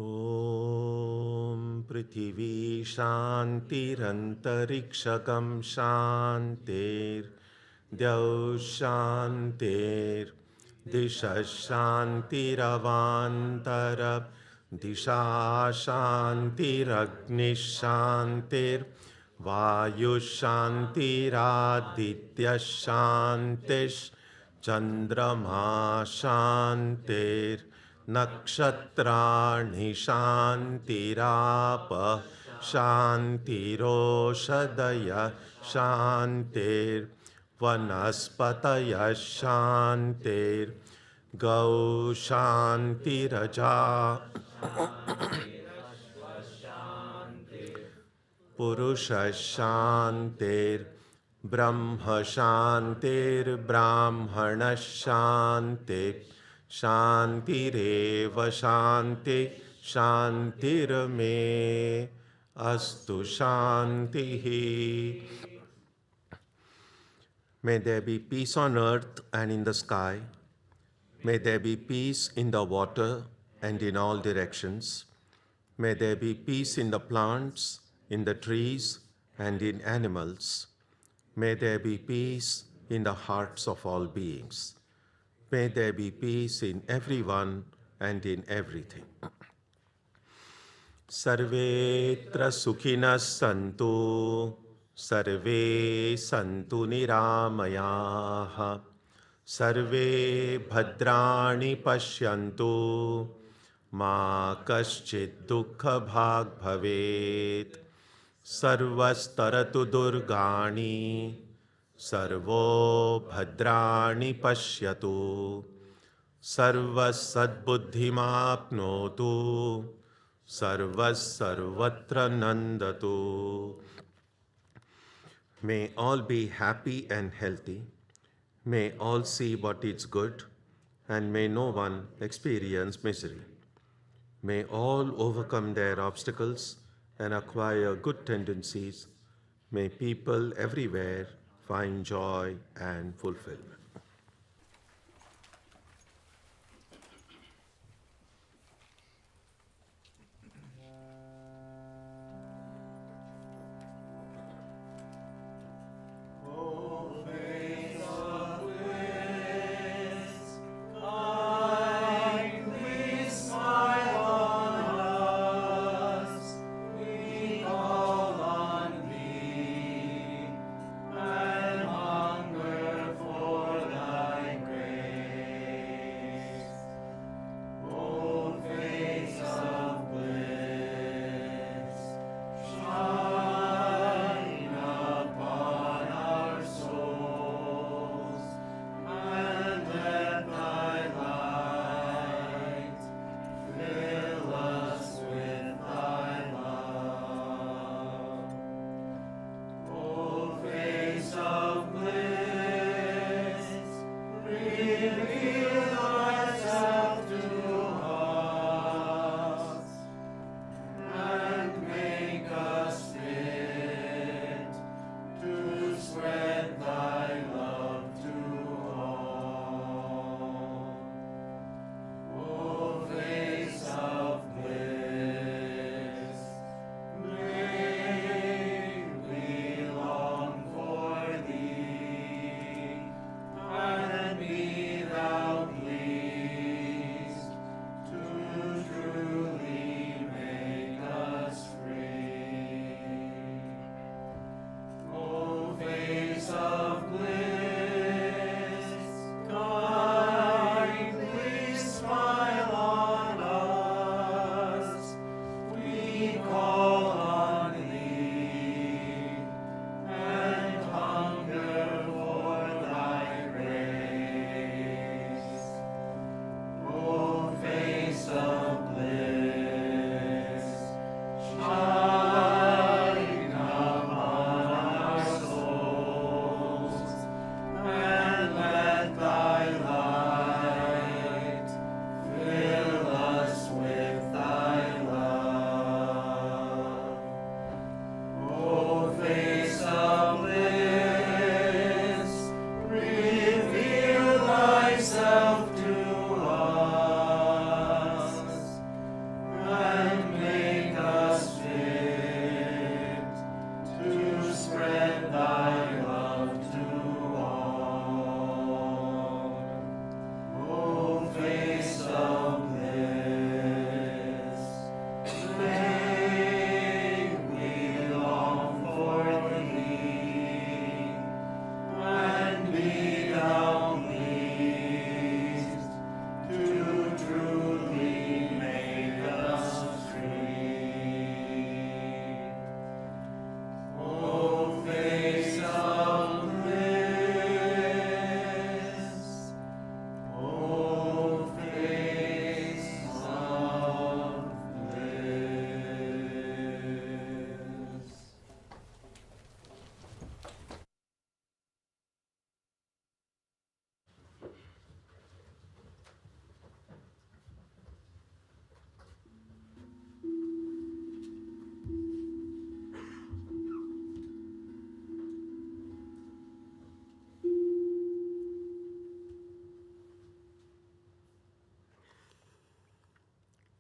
Om Prithvi Shantirantariksha Shantir Dyav Shantir Disha Shantiravantara Disha Shantiragni Shantir Vayu Shantiraditya Shantish Chandrama Shantir Nakshatrani Shantirapa Shantiroshadaya Shantir Vanaspataya Shantir Gau Shantiraja Purusha Shantir Brahma Shantir Brahmana Shanti Shantireva Shanti Shantirame Astu Shantihi. May there be peace on earth and in the sky. May there be peace in the water and in all directions. May there be peace in the plants, in the trees, and in animals. May there be peace in the hearts of all beings. May there be peace in everyone and in everything. Sarvetra sukhinas santu, sarve santu niramayaha, sarve bhadrani pashyantu, ma kaschit dukkha bhag bhavet, sarvastaratu durgani, sarvo bhadrani pashyatu, sarvasadbuddhimapnotu, sarvasarvatra nandatu. May all be happy and healthy. May all see what is good, and may no one experience misery. May all overcome their obstacles and acquire good tendencies. May people everywhere find joy and fulfillment. For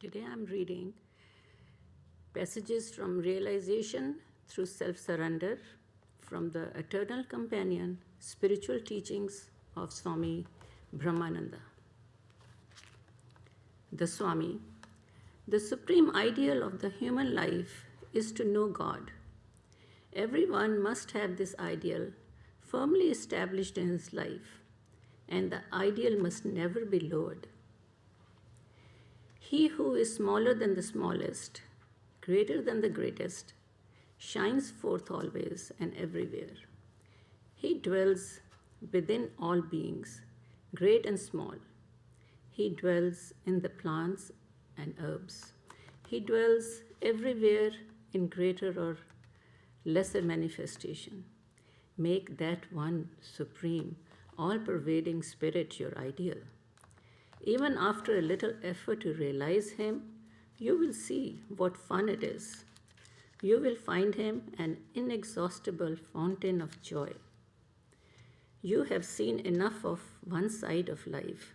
Today I'm reading passages from Realization through Self-Surrender from the Eternal Companion Spiritual Teachings of Swami Brahmananda. The Swami, the supreme ideal of the human life is to know God. Everyone must have this ideal firmly established in his life, and the ideal must never be lowered. He who is smaller than the smallest, greater than the greatest, shines forth always and everywhere. He dwells within all beings, great and small. He dwells in the plants and herbs. He dwells everywhere in greater or lesser manifestation. Make that one supreme, all-pervading spirit your ideal. Even after a little effort to realize him, you will see what fun it is. You will find him an inexhaustible fountain of joy. You have seen enough of one side of life.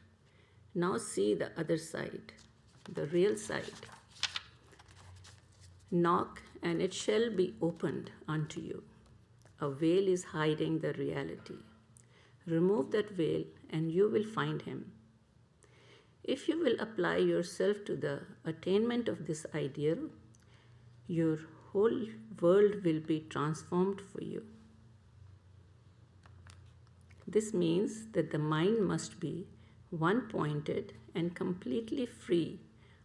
Now see the other side, the real side. Knock, and it shall be opened unto you. A veil is hiding the reality. Remove that veil, and you will find him. If you will apply yourself to the attainment of this ideal, your whole world will be transformed for you. This means that the mind must be one-pointed and completely free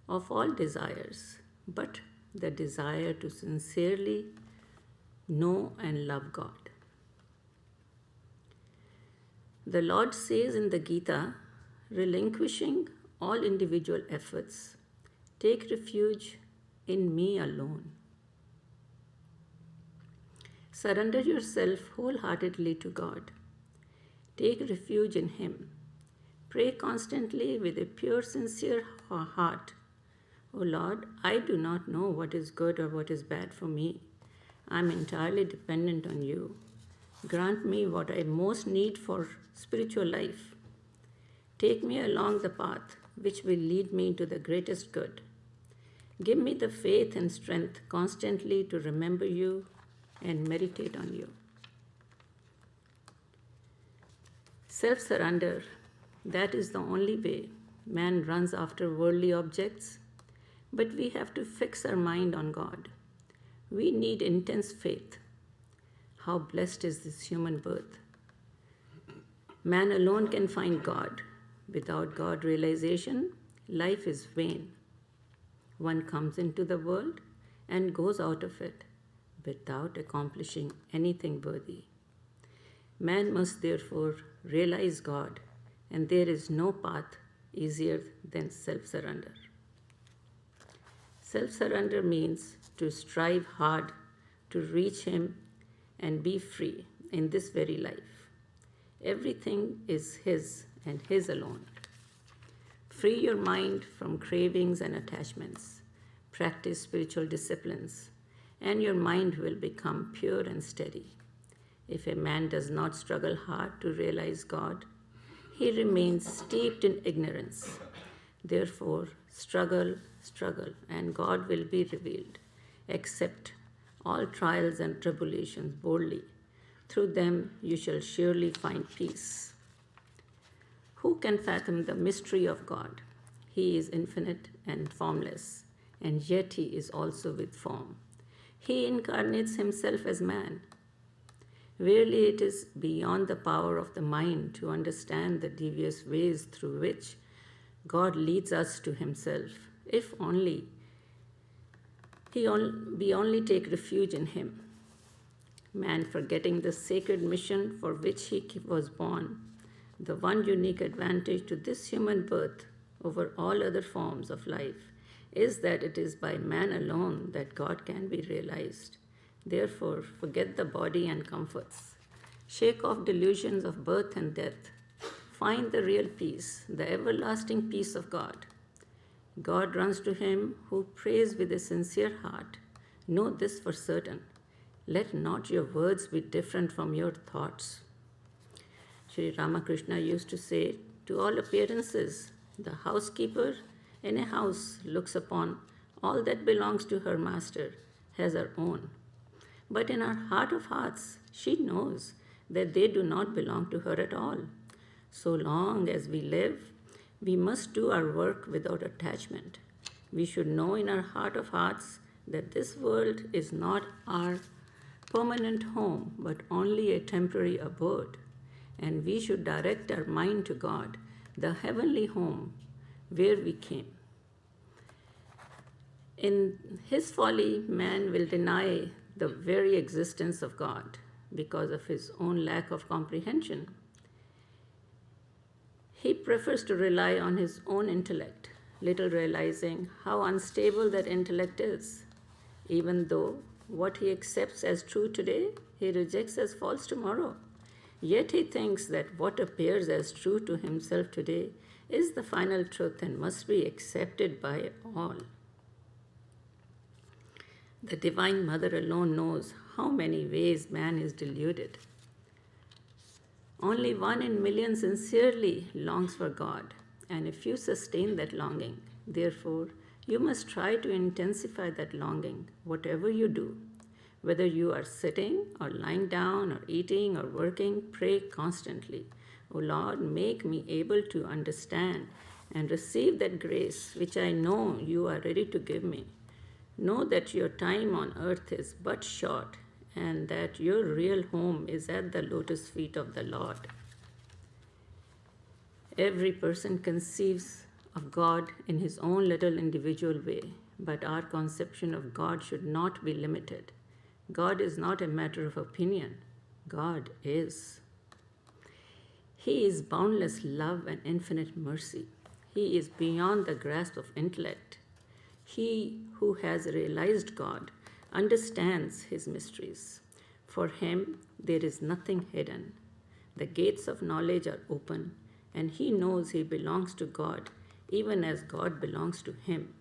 of all desires, but the desire to sincerely know and love God. The Lord says in the Gita, relinquishing all individual efforts, take refuge in me alone. Surrender yourself wholeheartedly to God. Take refuge in Him. Pray constantly with a pure, sincere heart. O Lord, I do not know what is good or what is bad for me. I am entirely dependent on you. Grant me what I most need for spiritual life. Take me along the path which will lead me to the greatest good. Give me the faith and strength constantly to remember you and meditate on you. Self-surrender, that is the only way. Man runs after worldly objects, but we have to fix our mind on God. We need intense faith. How blessed is this human birth. Man alone can find God. Without God realization, life is vain. One comes into the world and goes out of it without accomplishing anything worthy. Man must therefore realize God, and there is no path easier than self-surrender. Self-surrender means to strive hard to reach Him and be free in this very life. Everything is His and His alone. Free your mind from cravings and attachments. Practice spiritual disciplines, and your mind will become pure and steady. If a man does not struggle hard to realize God, he remains steeped in ignorance. Therefore, struggle, and God will be revealed. Accept all trials and tribulations boldly. Through them you shall surely find peace. Who can fathom the mystery of God? He is infinite and formless, and yet He is also with form. He incarnates Himself as man. Verily, it is beyond the power of the mind to understand the devious ways through which God leads us to Himself, if only we only take refuge in Him. Man, forgetting the sacred mission for which he was born, the one unique advantage to this human birth over all other forms of life is that it is by man alone that God can be realized. Therefore, forget the body and comforts. Shake off delusions of birth and death. Find the real peace, the everlasting peace of God. God runs to him who prays with a sincere heart. Know this for certain. Let not your words be different from your thoughts. Sri Ramakrishna used to say, to all appearances, the housekeeper in a house looks upon all that belongs to her master as her own. But in her heart of hearts, she knows that they do not belong to her at all. So long as we live, we must do our work without attachment. We should know in our heart of hearts that this world is not our permanent home, but only a temporary abode. And we should direct our mind to God, the heavenly home where we came. In his folly, man will deny the very existence of God because of his own lack of comprehension. He prefers to rely on his own intellect, little realizing how unstable that intellect is. Even though what he accepts as true today, he rejects as false tomorrow. Yet he thinks that what appears as true to himself today is the final truth and must be accepted by all. The Divine Mother alone knows how many ways man is deluded. Only 1 in million sincerely longs for God, and a few sustain that longing. Therefore, you must try to intensify that longing, whatever you do. Whether you are sitting or lying down or eating or working, pray constantly. O Lord, make me able to understand and receive that grace which I know you are ready to give me. Know that your time on earth is but short and that your real home is at the lotus feet of the Lord. Every person conceives of God in his own little individual way, but our conception of God should not be limited. God is not a matter of opinion. God is. He is boundless love and infinite mercy. He is beyond the grasp of intellect. He who has realized God understands his mysteries. For him, there is nothing hidden. The gates of knowledge are open, and he knows he belongs to God, even as God belongs to him.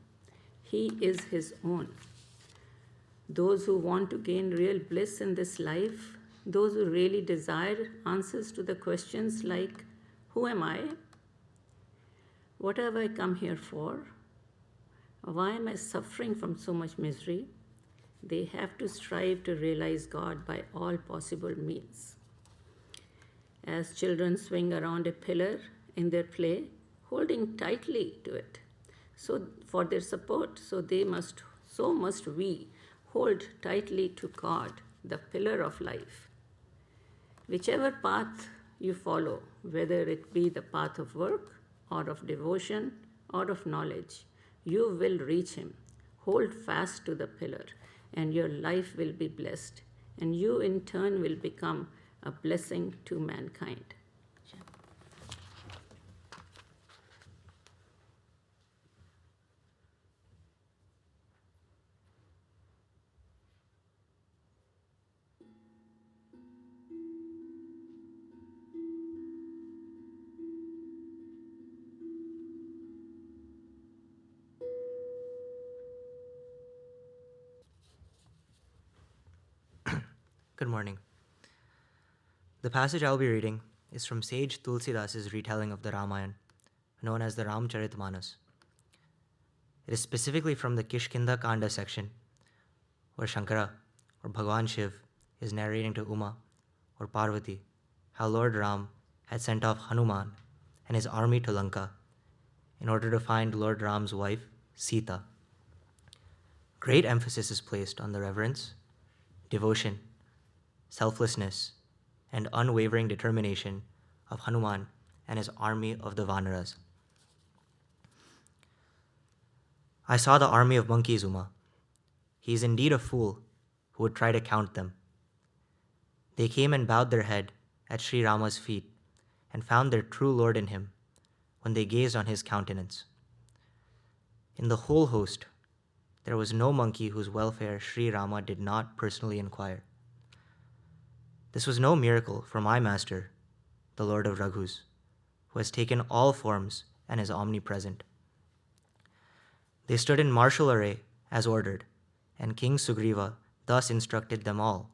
He is his own. Those who want to gain real bliss in this life, those who really desire answers to the questions like, who am I? What have I come here for? Why am I suffering from so much misery? They have to strive to realize God by all possible means. As children swing around a pillar in their play, holding tightly to it, so for their support, so must we hold tightly to God, the pillar of life. Whichever path you follow, whether it be the path of work or of devotion or of knowledge, you will reach him. Hold fast to the pillar, and your life will be blessed, and you in turn will become a blessing to mankind. Good morning. The passage I'll be reading is from sage Tulsidasa's retelling of the Ramayana, known as the Ramcharitmanas. It is specifically from the Kishkinda Kanda section, where Shankara, or Bhagwan Shiv, is narrating to Uma, or Parvati, how Lord Ram had sent off Hanuman and his army to Lanka in order to find Lord Ram's wife, Sita. Great emphasis is placed on the reverence, devotion, selflessness, and unwavering determination of Hanuman and his army of the Vanaras. I saw the army of monkeys, Uma. He is indeed a fool who would try to count them. They came and bowed their head at Sri Rama's feet and found their true Lord in him when they gazed on his countenance. In the whole host, there was no monkey whose welfare Sri Rama did not personally inquire. This was no miracle for my master, the Lord of Raghus, who has taken all forms and is omnipresent. They stood in martial array as ordered, and King Sugriva thus instructed them all.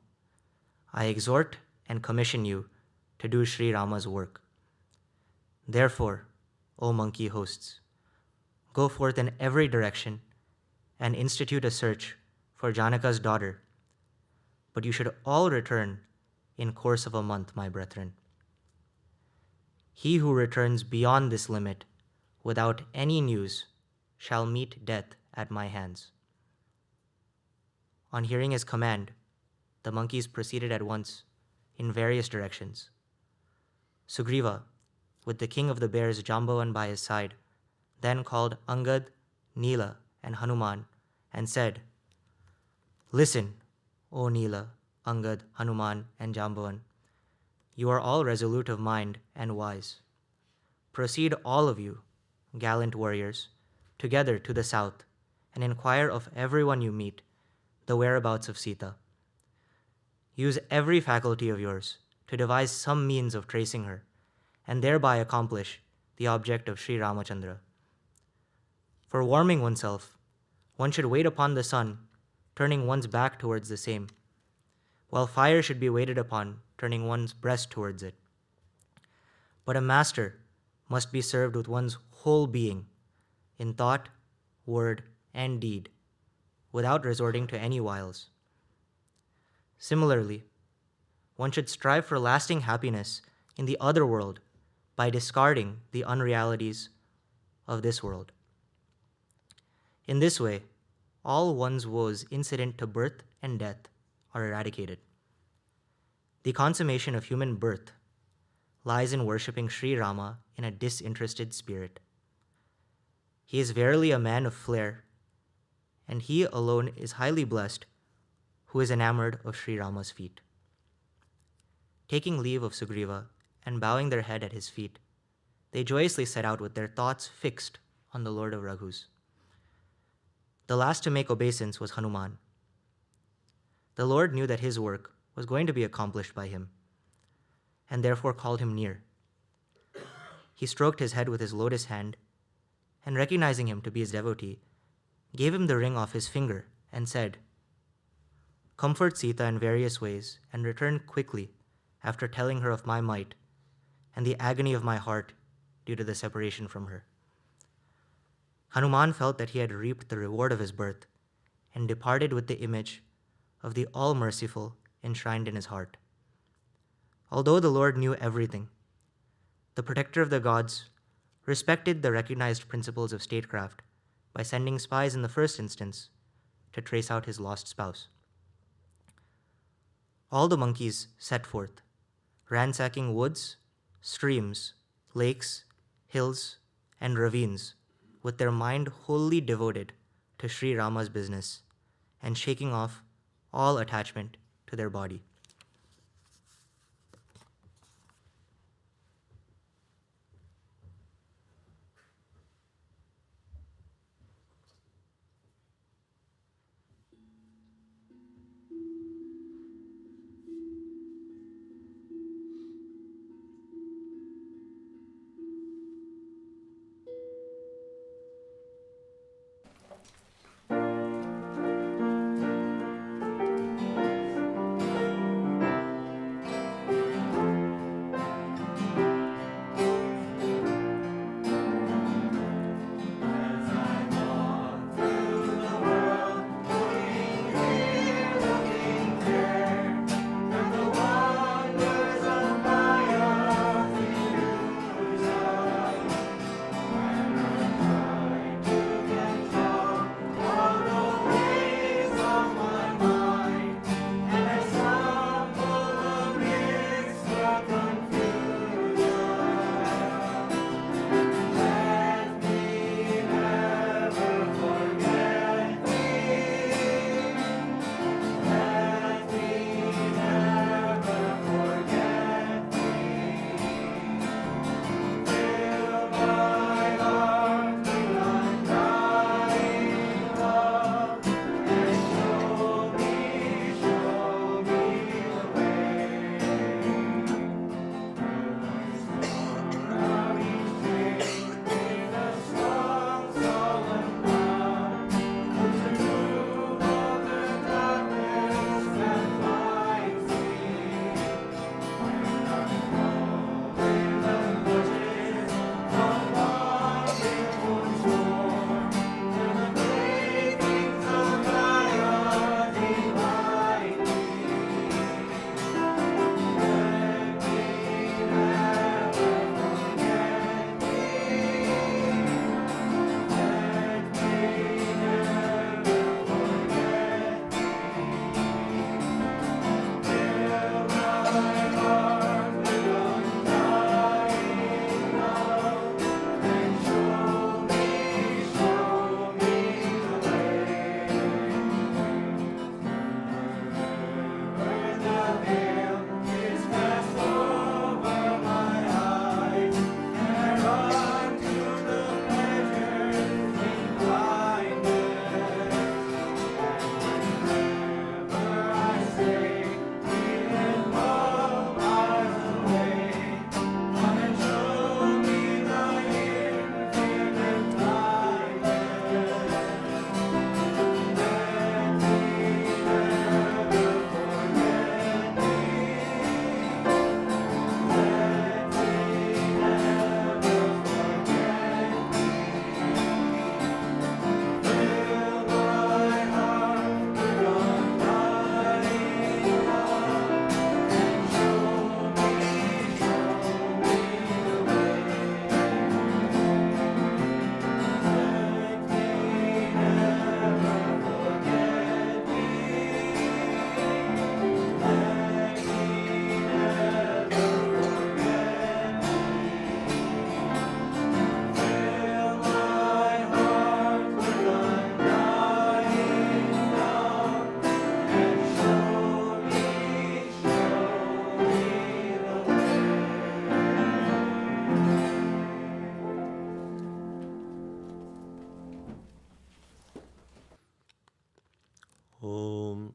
I exhort and commission you to do Sri Rama's work. Therefore, O monkey hosts, go forth in every direction and institute a search for Janaka's daughter. But you should all return in course of a month, my brethren. He who returns beyond this limit without any news shall meet death at my hands." On hearing his command, the monkeys proceeded at once in various directions. Sugriva, with the king of the bears Jambavan by his side, then called Angad, Nila, and Hanuman and said, "Listen, O Nila, Angad, Hanuman, and Jambavan. You are all resolute of mind and wise. Proceed all of you, gallant warriors, together to the south, and inquire of everyone you meet the whereabouts of Sita. Use every faculty of yours to devise some means of tracing her, and thereby accomplish the object of Sri Ramachandra. For warming oneself, one should wait upon the sun, turning one's back towards the same, while fire should be waited upon, turning one's breast towards it. But a master must be served with one's whole being, in thought, word, and deed, without resorting to any wiles. Similarly, one should strive for lasting happiness in the other world by discarding the unrealities of this world. In this way, all one's woes incident to birth and death are eradicated. The consummation of human birth lies in worshipping Sri Rama in a disinterested spirit. He is verily a man of flair, and he alone is highly blessed who is enamored of Sri Rama's feet." Taking leave of Sugriva and bowing their head at his feet, they joyously set out with their thoughts fixed on the Lord of Raghus. The last to make obeisance was Hanuman. The Lord knew that his work was going to be accomplished by him, and therefore called him near. He stroked his head with his lotus hand, and recognizing him to be his devotee, gave him the ring off his finger and said, "Comfort Sita in various ways and return quickly after telling her of my might and the agony of my heart due to the separation from her." Hanuman felt that he had reaped the reward of his birth and departed with the image of the All-Merciful enshrined in his heart. Although the Lord knew everything, the protector of the gods respected the recognized principles of statecraft by sending spies in the first instance to trace out his lost spouse. All the monkeys set forth, ransacking woods, streams, lakes, hills, and ravines, with their mind wholly devoted to Sri Rama's business and shaking off all attachment to their body.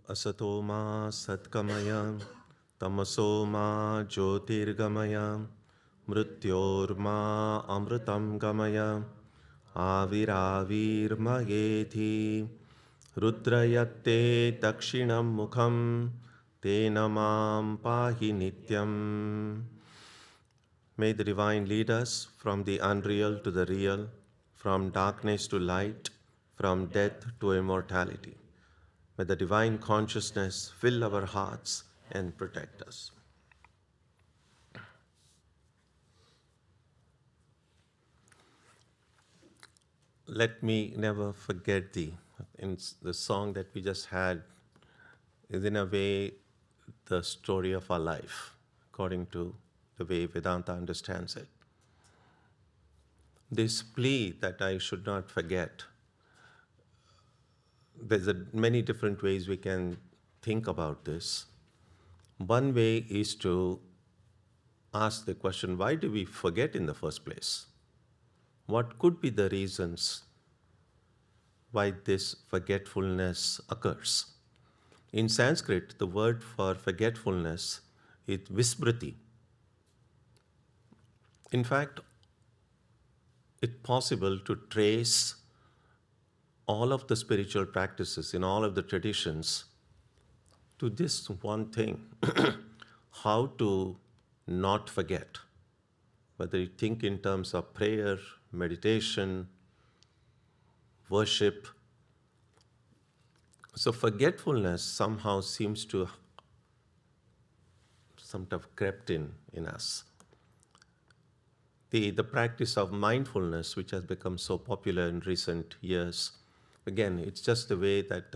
asato ma satkamaya, tamaso ma jyotirgamaya, mrityor ma amritam gamaya, avirāvirmayethi, rudrayate dakshinam mukham, tena mam pahi nityam. May the divine lead us from the unreal to the real, from darkness to light, from death to immortality. May the divine consciousness fill our hearts and protect us. Let me never forget thee. In the song that we just had is in a way the story of our life, according to the way Vedanta understands it. This plea that I should not forget, there's many different ways we can think about this. One way is to ask the question, why do we forget in the first place? What could be the reasons why this forgetfulness occurs? In Sanskrit, the word for forgetfulness is vismriti. In fact, it's possible to trace all of the spiritual practices in all of the traditions to this one thing, how to not forget. Whether you think in terms of prayer, meditation, worship. So forgetfulness somehow seems to sort of crept in us. The practice of mindfulness, which has become so popular in recent years, again, it's just the way that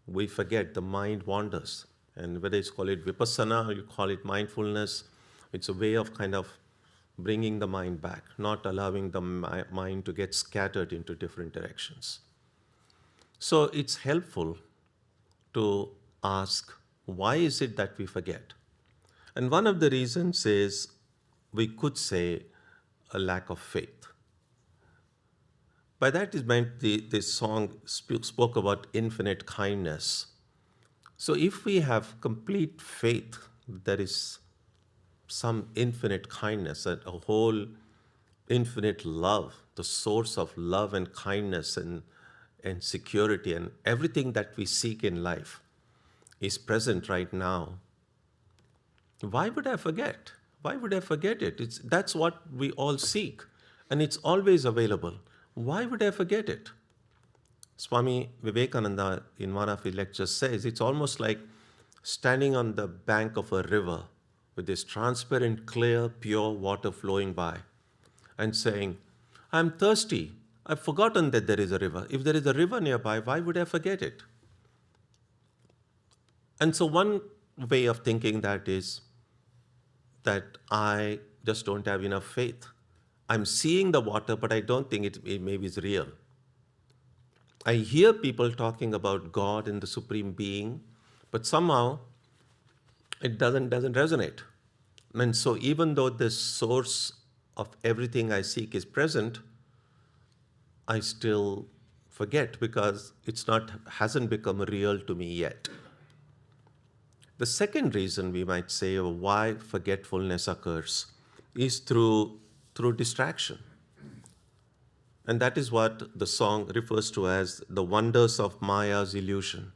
we forget, the mind wanders. And whether it's called it vipassana or you call it mindfulness, it's a way of kind of bringing the mind back, not allowing the mind to get scattered into different directions. So it's helpful to ask, why is it that we forget? And one of the reasons is, we could say, a lack of faith. By that is meant this song spoke about infinite kindness. So if we have complete faith, there is some infinite kindness, a whole infinite love, the source of love and kindness and security and everything that we seek in life is present right now. Why would I forget? Why would I forget it? That's what we all seek, and it's always available. Why would I forget it? Swami Vivekananda, in one of his lectures, says it's almost like standing on the bank of a river with this transparent, clear, pure water flowing by and saying, I'm thirsty. I've forgotten that there is a river. If there is a river nearby, why would I forget it? And so one way of thinking that is that I just don't have enough faith. I'm seeing the water, but I don't think it maybe is real. I hear people talking about God and the Supreme Being, but somehow it doesn't resonate. And so even though the source of everything I seek is present, I still forget because hasn't become real to me yet. The second reason we might say of why forgetfulness occurs is through distraction. And that is what the song refers to as the wonders of Maya's illusion,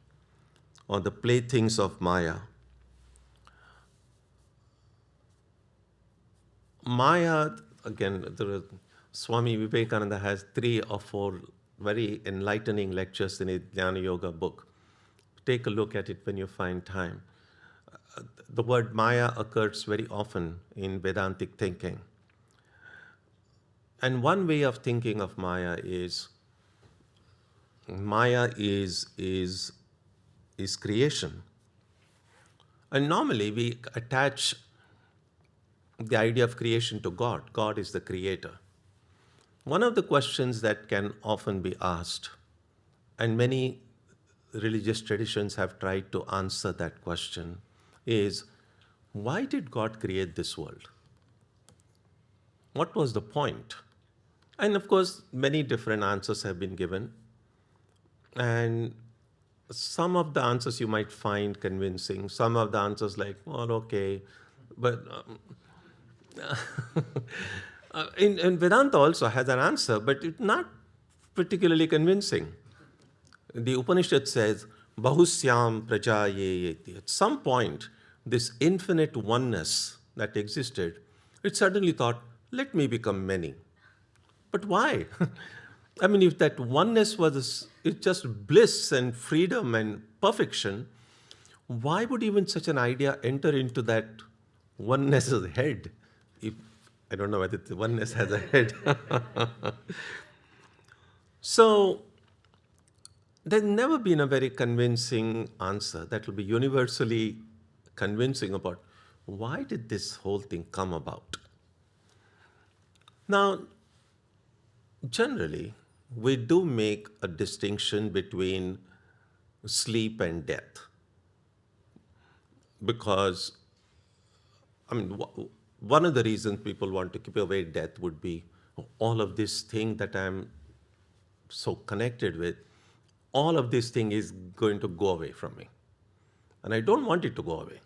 or the playthings of Maya. Maya, again, Swami Vivekananda has 3 or 4 very enlightening lectures in his Jnana Yoga book. Take a look at it when you find time. The word Maya occurs very often in Vedantic thinking. And one way of thinking of Maya is creation. And normally we attach the idea of creation to God. God is the creator. One of the questions that can often be asked, and many religious traditions have tried to answer that question, is why did God create this world? What was the point? And of course, many different answers have been given. And some of the answers you might find convincing, some of the answers like, well, okay, but in Vedanta also has an answer, but it's not particularly convincing. The Upanishad says, Bahusyam prajayeti. At some point, this infinite oneness that existed, it suddenly thought, let me become many. But why? I mean, if that oneness it's just bliss and freedom and perfection, why would even such an idea enter into that oneness's head? If I don't know whether the oneness has a head. So there's never been a very convincing answer that will be universally convincing about why did this whole thing come about. Now, generally, we do make a distinction between sleep and death. Because, I mean, one of the reasons people want to keep away death would be all of this thing that I'm so connected with, all of this thing is going to go away from me. And I don't want it to go away.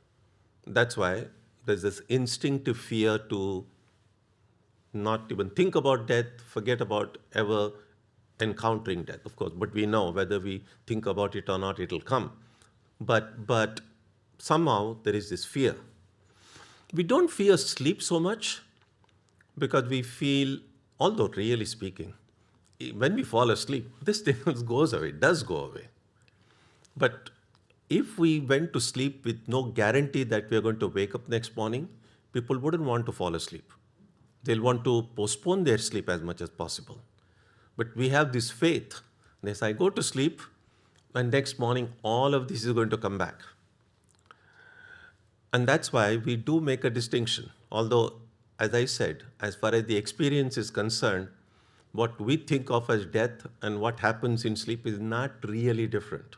That's why there's this instinctive fear to not even think about death, forget about ever encountering death, of course. But we know whether we think about it or not, it'll come. But somehow there is this fear. We don't fear sleep so much because we feel, although really speaking, when we fall asleep, this thing goes away, does go away. But if we went to sleep with no guarantee that we are going to wake up next morning, people wouldn't want to fall asleep. They'll want to postpone their sleep as much as possible. But we have this faith. As I go to sleep, and next morning, all of this is going to come back. And that's why we do make a distinction. Although, as I said, as far as the experience is concerned, what we think of as death and what happens in sleep is not really different.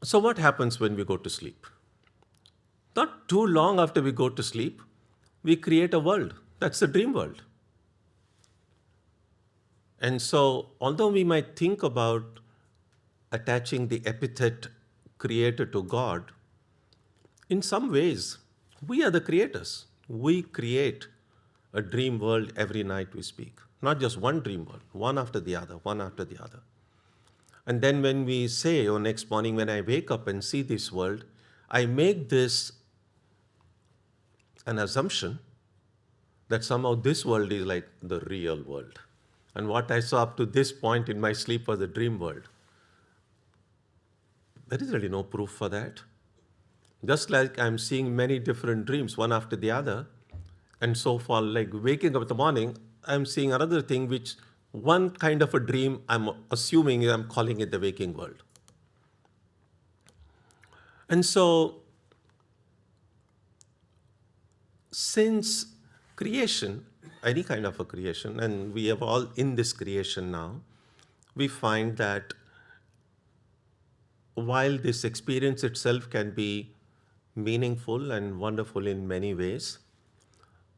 So what happens when we go to sleep? Not too long after we go to sleep, we create a world. That's the dream world. And so, although we might think about attaching the epithet creator to God, in some ways, we are the creators. We create a dream world every night we speak. Not just one dream world, one after the other, one after the other. And then when we say, oh, next morning when I wake up and see this world, I make this an assumption that somehow this world is like the real world. And what I saw up to this point in my sleep was a dream world. There is really no proof for that. Just like I'm seeing many different dreams, one after the other, and so far, like waking up in the morning, I'm seeing another thing which one kind of a dream, I'm assuming I'm calling it the waking world. And so, since creation, any kind of a creation, and we are all in this creation now, we find that while this experience itself can be meaningful and wonderful in many ways,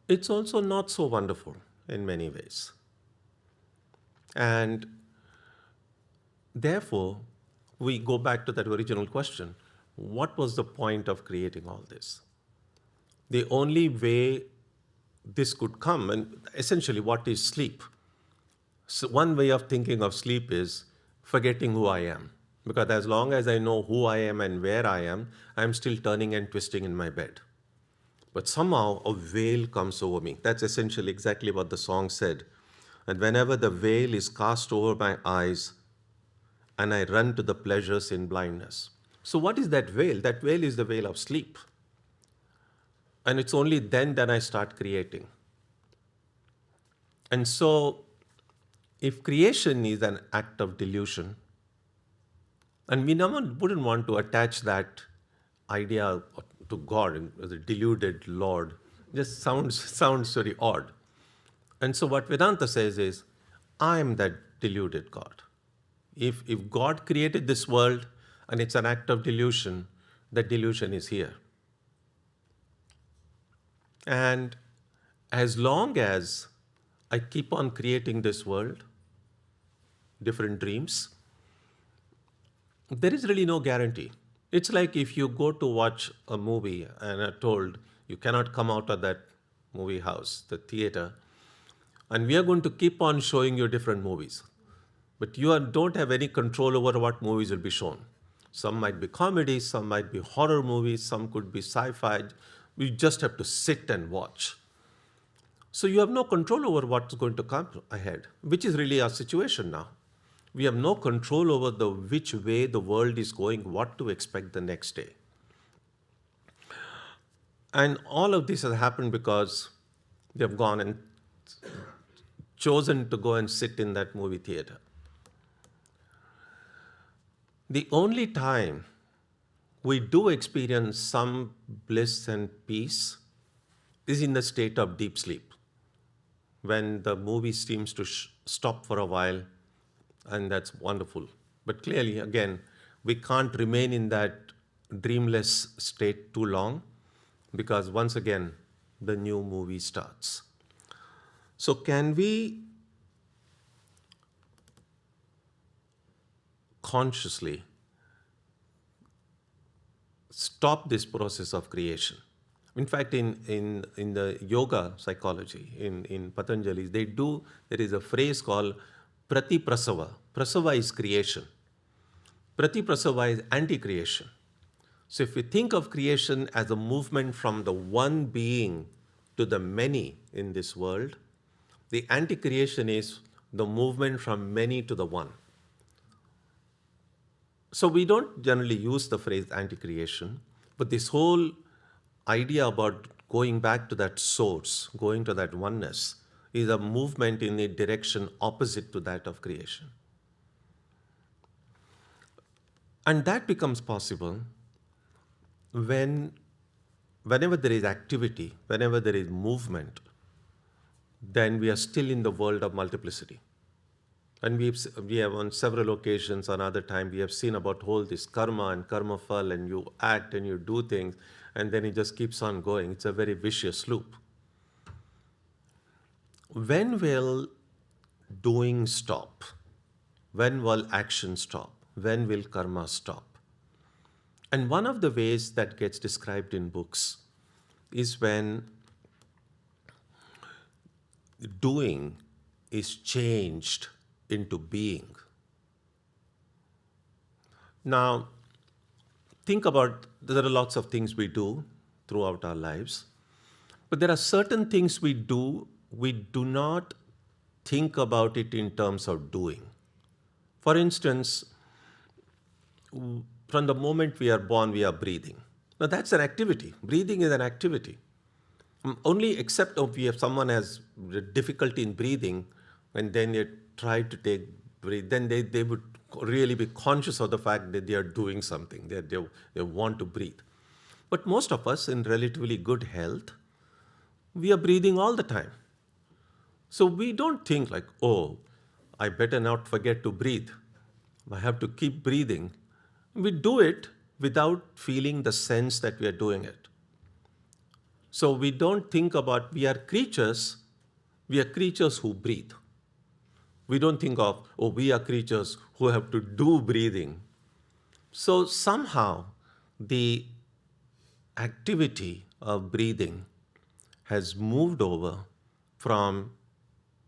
it's also not so wonderful in many ways. And therefore, we go back to that original question. What was the point of creating all this? The only way this could come, and essentially what is sleep? So one way of thinking of sleep is forgetting who I am. Because as long as I know who I am and where I am, I'm still turning and twisting in my bed. But somehow a veil comes over me. That's essentially exactly what the song said. And whenever the veil is cast over my eyes, and I run to the pleasures in blindness. So what is that veil? That veil is the veil of sleep. And it's only then that I start creating. And so, if creation is an act of delusion, and we wouldn't want to attach that idea to God as a deluded Lord, just sounds very odd. And so what Vedanta says is, I am that deluded God. If God created this world and it's an act of delusion, that delusion is here. And as long as I keep on creating this world, different dreams, there is really no guarantee. It's like if you go to watch a movie and are told you cannot come out of that movie house, the theater, and we are going to keep on showing you different movies. But don't have any control over what movies will be shown. Some might be comedies, some might be horror movies, some could be sci-fi. We just have to sit and watch. So you have no control over what's going to come ahead, which is really our situation now. We have no control over which way the world is going, what to expect the next day. And all of this has happened because they have gone and chosen to go and sit in that movie theater. The only time we do experience some bliss and peace is in the state of deep sleep, when the movie seems to stop for a while, and that's wonderful. But clearly, again, we can't remain in that dreamless state too long, because once again, the new movie starts. So can we consciously stop this process of creation? In fact, in the yoga psychology, in Patanjali, there is a phrase called pratiprasava. Prasava is creation. Pratiprasava is anti-creation. So if we think of creation as a movement from the one being to the many in this world, the anti-creation is the movement from many to the one. So we don't generally use the phrase anti-creation, but this whole idea about going back to that source, going to that oneness, is a movement in a direction opposite to that of creation. And that becomes possible whenever there is activity, whenever there is movement, then we are still in the world of multiplicity. And we have on several occasions, on other time, we have seen about whole this karma and karma phal, and you act and you do things, and then it just keeps on going. It's a very vicious loop. When will doing stop? When will action stop? When will karma stop? And one of the ways that gets described in books is when doing is changed into being. Now, think about, there are lots of things we do throughout our lives, but there are certain things we do not think about it in terms of doing. For instance, from the moment we are born, we are breathing. Now that's an activity. Breathing is an activity. Only except if someone has difficulty in breathing, and then they try to breathe, then they would really be conscious of the fact that they are doing something, that they want to breathe. But most of us in relatively good health, we are breathing all the time. So we don't think like, oh, I better not forget to breathe. I have to keep breathing. We do it without feeling the sense that we are doing it. So we don't think about, we are creatures who breathe. We don't think of, oh, we are creatures who have to do breathing. So somehow the activity of breathing has moved over from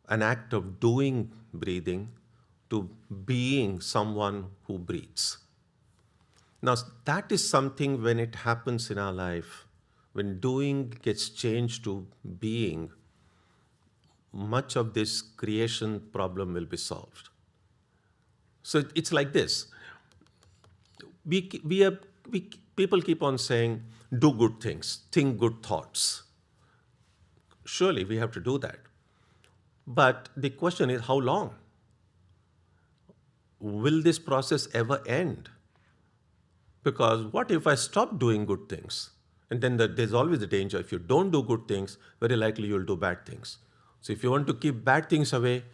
an act of doing breathing to being someone who breathes. Now, that is something when it happens in our life, when doing gets changed to being, much of this creation problem will be solved. So it's like this. People keep on saying, do good things, think good thoughts. Surely we have to do that. But the question is, how long? Will this process ever end? Because what if I stop doing good things? And then there's always the danger. If you don't do good things, very likely you'll do bad things. So if you want to keep bad things away,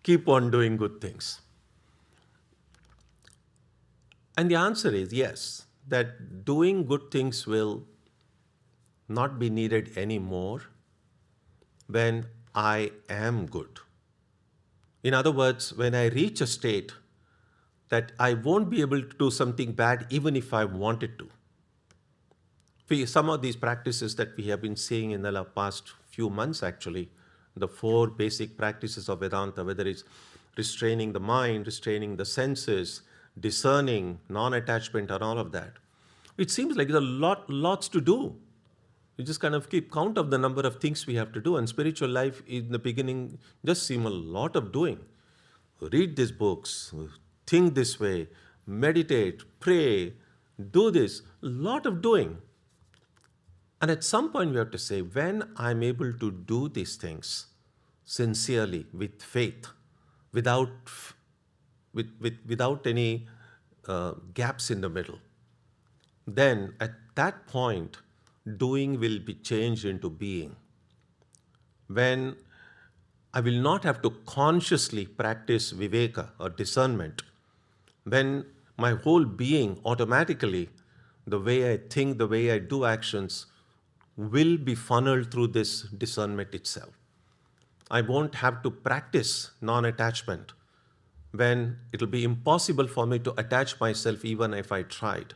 keep on doing good things. And the answer is yes, that doing good things will not be needed anymore when I am good. In other words, when I reach a state that I won't be able to do something bad even if I wanted to. Some of these practices that we have been seeing in the past few months, actually, the 4 basic practices of Vedanta, whether it's restraining the mind, restraining the senses, discerning, non-attachment, and all of that, it seems like there's lots to do. You just kind of keep count of the number of things we have to do. And spiritual life in the beginning just seemed a lot of doing. Read these books, think this way, meditate, pray, do this, a lot of doing. And at some point we have to say, when I'm able to do these things sincerely, with faith, without any gaps in the middle, then at that point, doing will be changed into being. When I will not have to consciously practice viveka or discernment, when my whole being automatically, the way I think, the way I do actions, will be funneled through this discernment itself. I won't have to practice non-attachment when it will be impossible for me to attach myself even if I tried.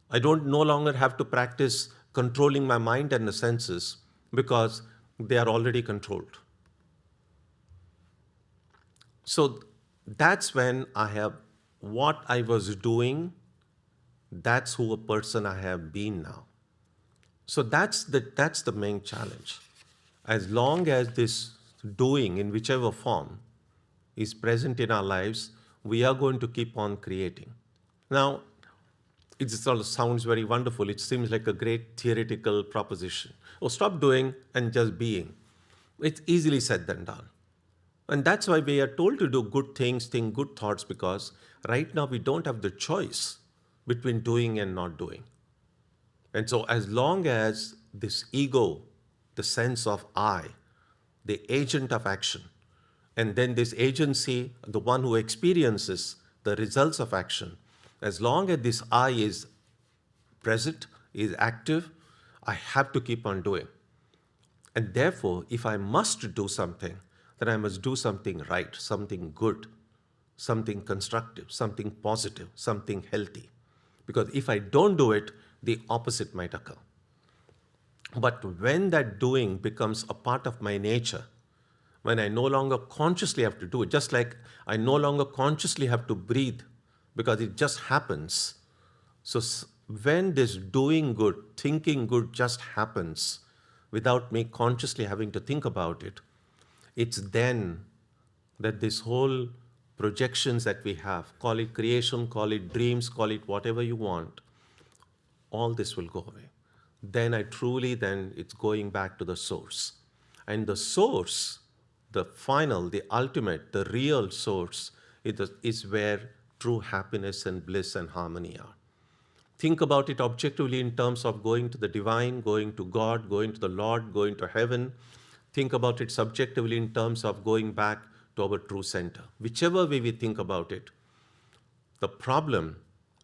I don't no longer have to practice controlling my mind and the senses because they are already controlled. So that's when I have what I was doing, that's who a person I have been now. So that's the main challenge. As long as this doing in whichever form is present in our lives, we are going to keep on creating. Now, it sort of sounds very wonderful. It seems like a great theoretical proposition. Oh, stop doing and just being. It's easily said than done. And that's why we are told to do good things, think good thoughts, because right now we don't have the choice between doing and not doing. And so as long as this ego, the sense of I, the agent of action, and then this agency, the one who experiences the results of action, as long as this I is present, is active, I have to keep on doing. And therefore, if I must do something, then I must do something right, something good, something constructive, something positive, something healthy. Because if I don't do it, the opposite might occur. But when that doing becomes a part of my nature, when I no longer consciously have to do it, just like I no longer consciously have to breathe because it just happens. So when this doing good, thinking good just happens without me consciously having to think about it, it's then that this whole projections that we have, call it creation, call it dreams, call it whatever you want, all this will go away. Then it's going back to the source. And the source, the final, the ultimate, the real source is where true happiness and bliss and harmony are. Think about it objectively in terms of going to the divine, going to God, going to the Lord, going to heaven. Think about it subjectively in terms of going back to our true center. Whichever way we think about it, the problem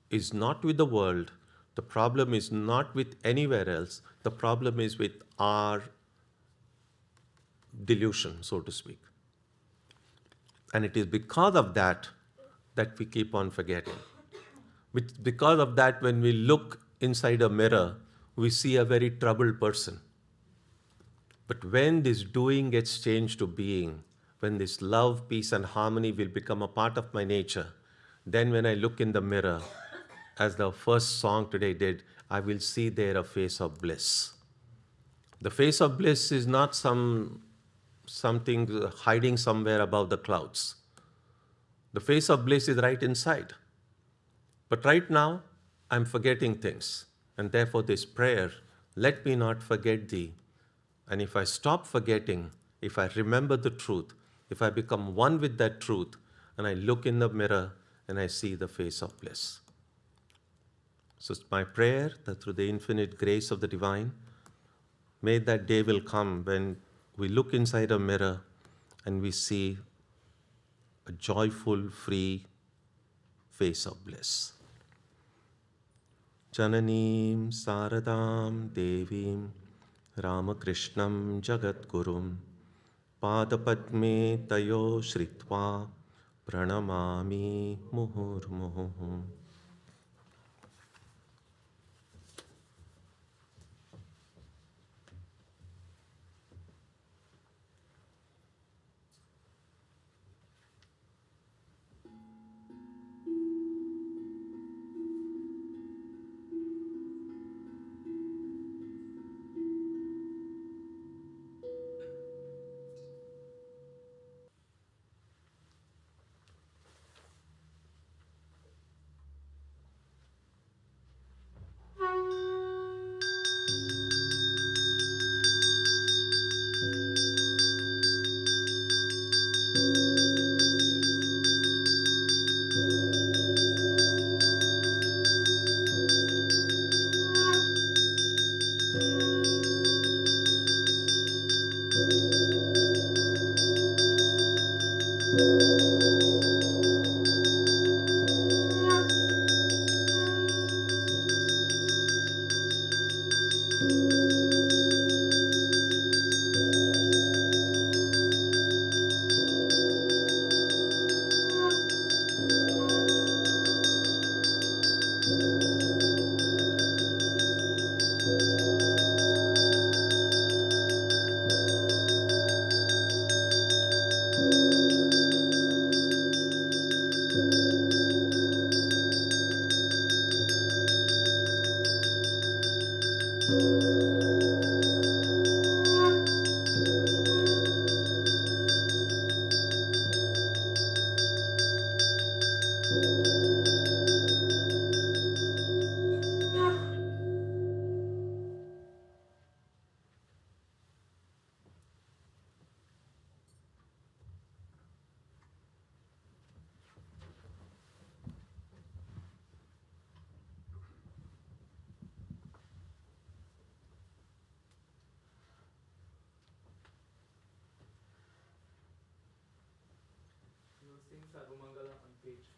is not with the world, the problem is not with anywhere else, the problem is with our delusion, so to speak. And it is because of that we keep on forgetting. Because of that, when we look inside a mirror, we see a very troubled person. But when this doing gets changed to being, when this love, peace, and harmony will become a part of my nature, then when I look in the mirror, as the first song today did, I will see there a face of bliss. The face of bliss is not something hiding somewhere above the clouds. The face of bliss is right inside. But right now, I'm forgetting things. And therefore this prayer, let me not forget thee. And if I stop forgetting, if I remember the truth, if I become one with that truth, and I look in the mirror and I see the face of bliss. So it's my prayer that through the infinite grace of the divine, may that day will come when we look inside a mirror and we see a joyful, free face of bliss. Jananim Saradam Devim Ramakrishnam Jagatgurum Padapadme Tayo Shritva Pranamami Muhurmuhu. We will sing Sarvamangala on page